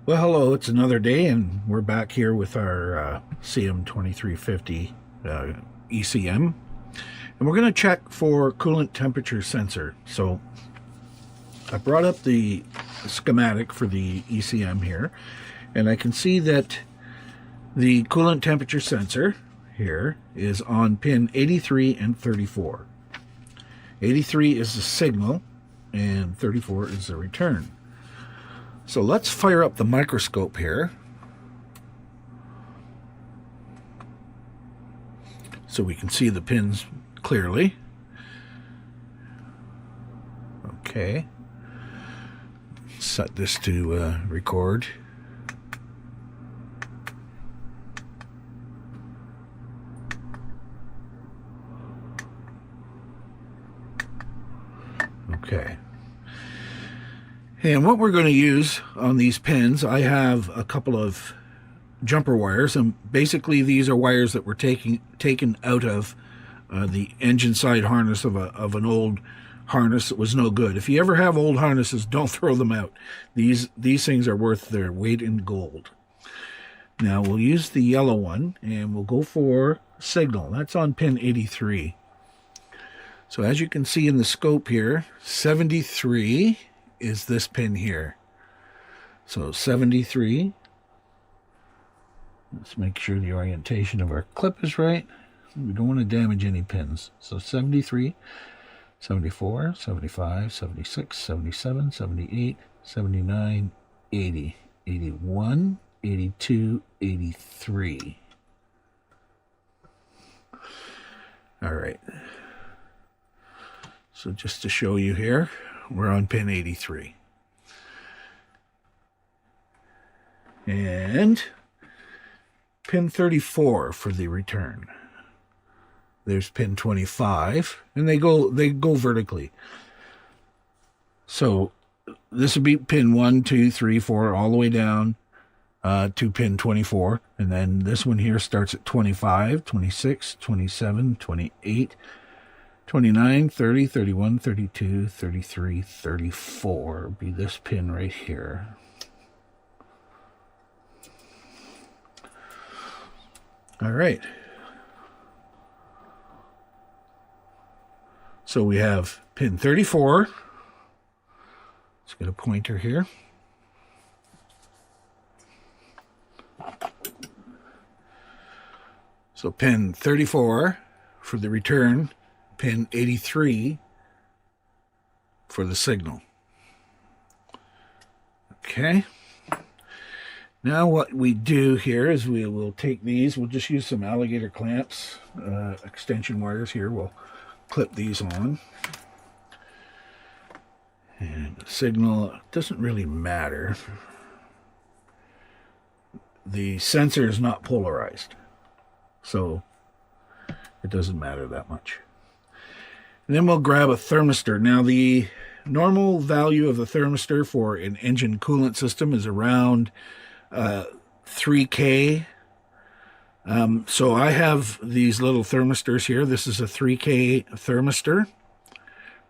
Well, hello, it's another day, and we're back here with our CM2350 ECM, and we're going to check for coolant temperature sensor. So I brought up the schematic for the ECM here, and I can see that the coolant temperature sensor here is on pin 83 and 34. 83 is the signal, and 34 is the return. So let's fire up the microscope here so we can see the pins clearly. Okay. Set this to record. Okay. And what we're going to use on these pins, I have a couple of jumper wires, and basically these are wires that were taken out of the engine side harness of an old harness that was no good. If you ever have old harnesses, don't throw them out. These things are worth their weight in gold. Now we'll use the yellow one, and we'll go for signal. That's on pin 83. So as you can see in the scope here, 73 is this pin here. So 73. Let's make sure the orientation of our clip is right. We don't want to damage any pins. So 73, 74, 75, 76, 77, 78, 79, 80, 81, 82, 83. All right. So just to show you here, we're on pin 83. And pin 34 for the return. There's pin 25, and they go vertically. So this would be pin 1, 2, 3, 4, all the way down to pin 24. And then this one here starts at 25, 26, 27, 28, 29, 30, 31, 32, 33, 34 would be this pin right here. All right. So we have pin 34. Let's get a pointer here. So pin 34 for the return, pin 83 for the signal. Okay. Now what we do here is we will take these, we'll just use some alligator clamps, extension wires here. We'll clip these on. And the signal doesn't really matter. The sensor is not polarized, so it doesn't matter that much. And then we'll grab a thermistor. Now the normal value of the thermistor for an engine coolant system is around 3K. So I have these little thermistors here. This is a 3K thermistor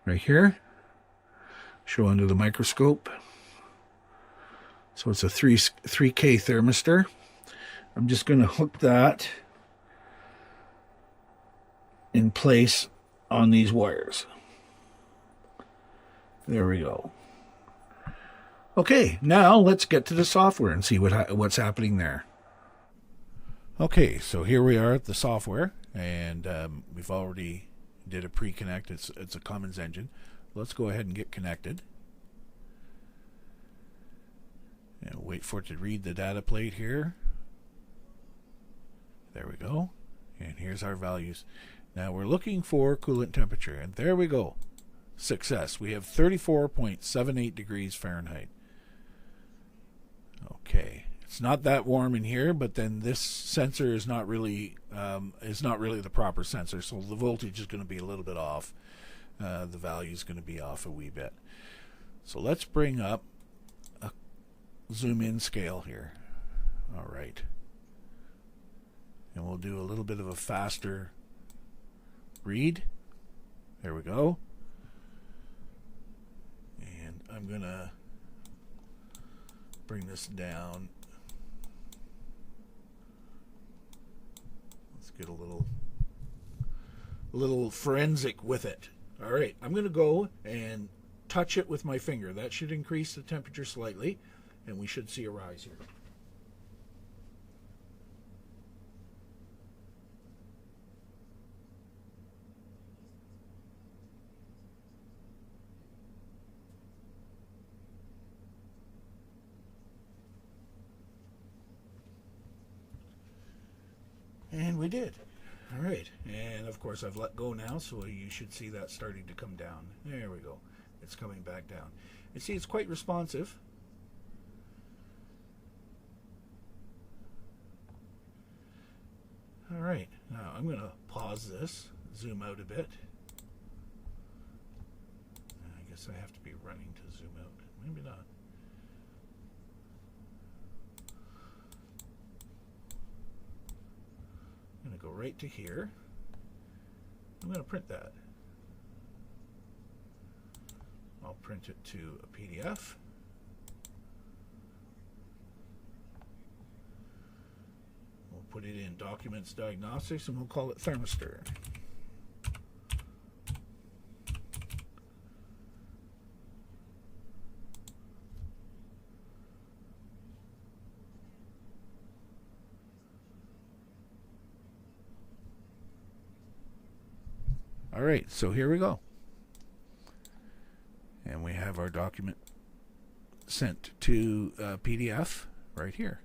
right here. Show under the microscope. So it's a 3K thermistor. I'm just going to hook that in place on these wires. There we go. Okay, now let's get to the software and see what's happening there. Okay, so here we are at the software, and we've already did a pre-connect. It's a Cummins engine. Let's go ahead and get connected. And wait for it to read the data plate here. There we go. And here's our values. Now we're looking for coolant temperature, and there we go. Success. We have 34.78 degrees Fahrenheit. Okay, it's not that warm in here, but then this sensor is not really the proper sensor, so the voltage is going to be a little bit off. The value is going to be off a wee bit. So let's bring up a zoom in scale here. All right, and we'll do a little bit of a faster read. There we go. And I'm gonna bring this down. Let's get a little forensic with it. All right, I'm going to go and touch it with my finger. That should increase the temperature slightly, and we should see a rise here. And we did. All right, and of course I've let go now, so you should see that starting to come down. There we go. It's coming back down. You see, it's quite responsive. All right, now I'm going to pause this, zoom out a bit. I guess I have to be running to zoom out. Maybe not. I'm going to go right to here. I'm going to print that. I'll print it to a PDF. We'll put it in Documents Diagnostics and we'll call it Thermistor. All right, so here we go. And we have our document sent to PDF right here.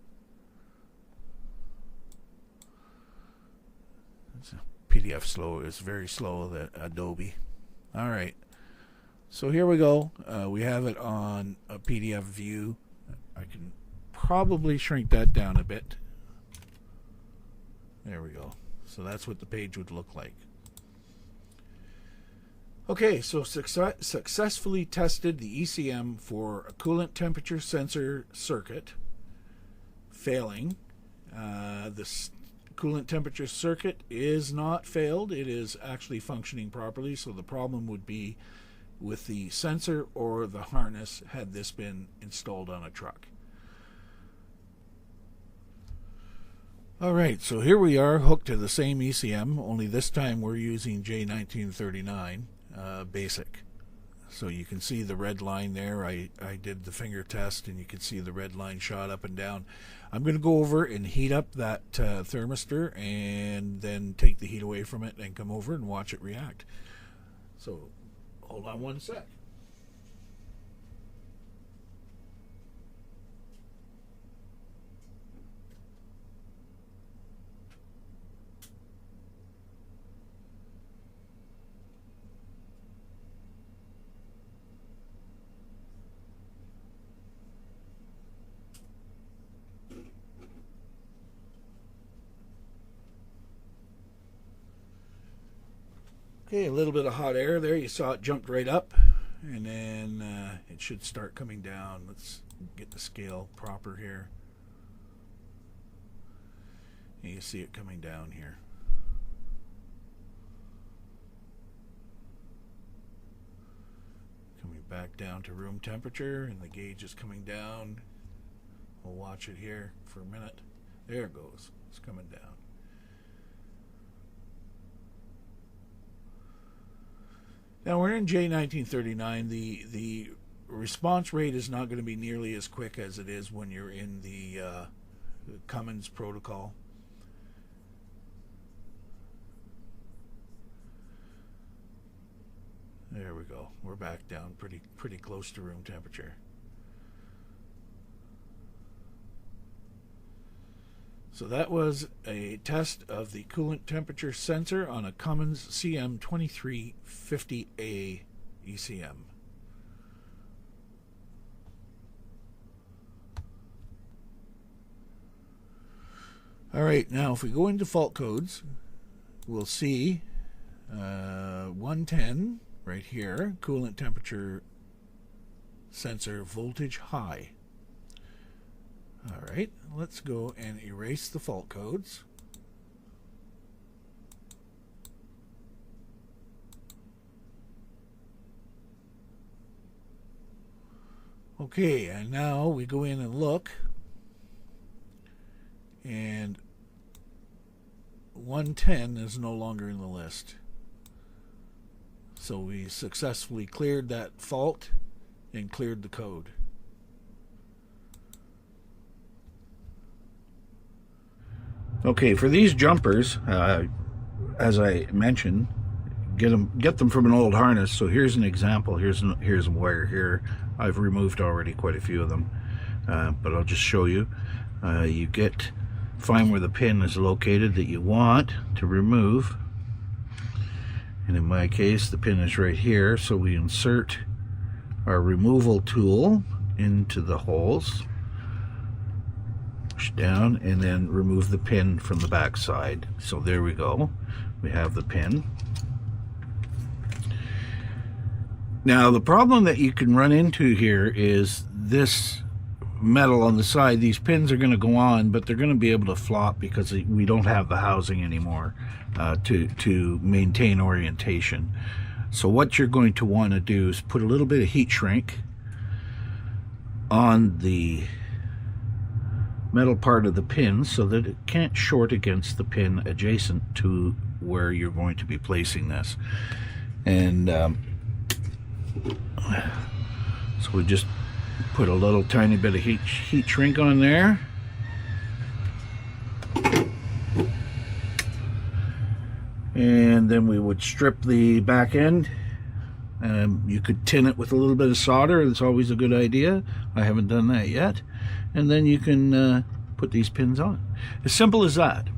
PDF slow is very slow, that Adobe. All right, so here we go. We have it on a PDF view. I can probably shrink that down a bit. There we go. So that's what the page would look like. Okay, so successfully tested the ECM for a coolant temperature sensor circuit. Failing. This coolant temperature circuit is not failed. It is actually functioning properly, so the problem would be with the sensor or the harness had this been installed on a truck. Alright, so here we are hooked to the same ECM, only this time we're using J1939 basic. So you can see the red line there. I did the finger test and you can see the red line shot up and down. I'm going to go over and heat up that thermistor and then take the heat away from it and come over and watch it react. So hold on one sec. Okay, a little bit of hot air there. You saw it jumped right up, and then it should start coming down. Let's get the scale proper here. And you see it coming down here. Coming back down to room temperature, and the gauge is coming down. We'll watch it here for a minute. There it goes. It's coming down. Now we're in J1939. The response rate is not going to be nearly as quick as it is when you're in the Cummins protocol. There we go. We're back down pretty close to room temperature. So that was a test of the coolant temperature sensor on a Cummins CM2350A ECM. All right, now if we go into fault codes, we'll see 110 right here, coolant temperature sensor voltage high. All right, let's go and erase the fault codes. Okay, and now we go in and look, and 110 is no longer in the list. So we successfully cleared that fault and cleared the code. Okay, for these jumpers, as I mentioned, get them from an old harness. So here's an example. Here's a wire here. I've removed already quite a few of them, but I'll just show you. You find where the pin is located that you want to remove, and in my case the pin is right here. So we insert our removal tool into the holes, push down, and then remove the pin from the back side. So there we go, we have the pin. Now the problem that you can run into here is this metal on the side. These pins are going to go on, but they're going to be able to flop because we don't have the housing anymore to maintain orientation. So what you're going to want to do is put a little bit of heat shrink on the metal part of the pin so that it can't short against the pin adjacent to where you're going to be placing this. And so we just put a little tiny bit of heat shrink on there. And then we would strip the back end. You could tin it with a little bit of solder. It's always a good idea. I haven't done that yet. And then you can put these pins on. As simple as that.